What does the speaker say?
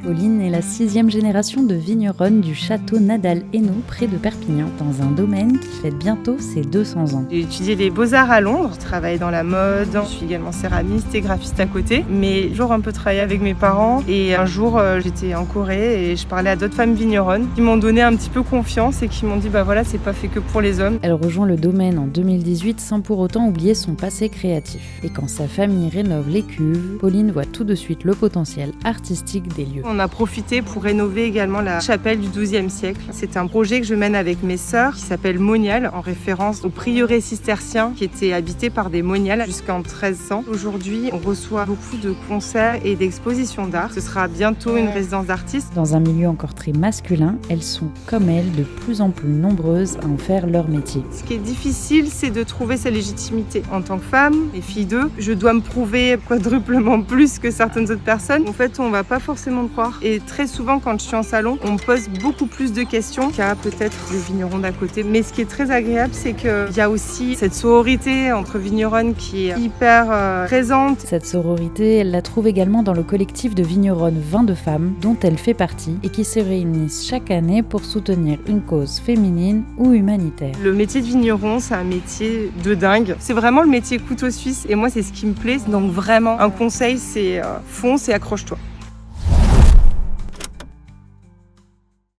Pauline est la 6e génération de vigneronne du château Nadal-Hainaut près de Perpignan, dans un domaine qui fête bientôt ses 200 ans. J'ai étudié les beaux-arts à Londres, je travaille dans la mode, je suis également céramiste et graphiste à côté, mais toujours un peu travaillé avec mes parents. Et un jour, j'étais en Corée et je parlais à d'autres femmes vigneronnes qui m'ont donné un petit peu confiance et qui m'ont dit bah voilà, c'est pas fait que pour les hommes. Elle rejoint le domaine en 2018 sans pour autant oublier son passé créatif. Et quand sa famille rénove les cuves, Pauline voit tout de suite le potentiel artistique des lieux. On a profité pour rénover également la chapelle du XIIe siècle. C'est un projet que je mène avec mes sœurs qui s'appelle Monial, en référence au prieuré cistercien qui était habité par des moniales jusqu'en 1300. Aujourd'hui, on reçoit beaucoup de concerts et d'expositions d'art. Ce sera bientôt une résidence d'artistes. Dans un milieu encore très masculin, elles sont, comme elle, de plus en plus nombreuses à en faire leur métier. Ce qui est difficile, c'est de trouver sa légitimité. En tant que femme et fille d'eux, je dois me prouver quadruplement plus que certaines autres personnes. En fait, on va pas forcément me croire. Et très souvent, quand je suis en salon, on me pose beaucoup plus de questions qu'à peut-être le vigneron d'à côté. Mais ce qui est très agréable, c'est qu'il y a aussi cette sororité entre vigneronnes qui est hyper présente. Cette sororité, elle la trouve également dans le collectif de vigneronnes Vin de Femmes, dont elle fait partie, et qui se réunissent chaque année pour soutenir une cause féminine ou humanitaire. Le métier de vigneron, c'est un métier de dingue. C'est vraiment le métier couteau suisse et moi, c'est ce qui me plaît. Donc vraiment, un conseil, c'est fonce et accroche-toi.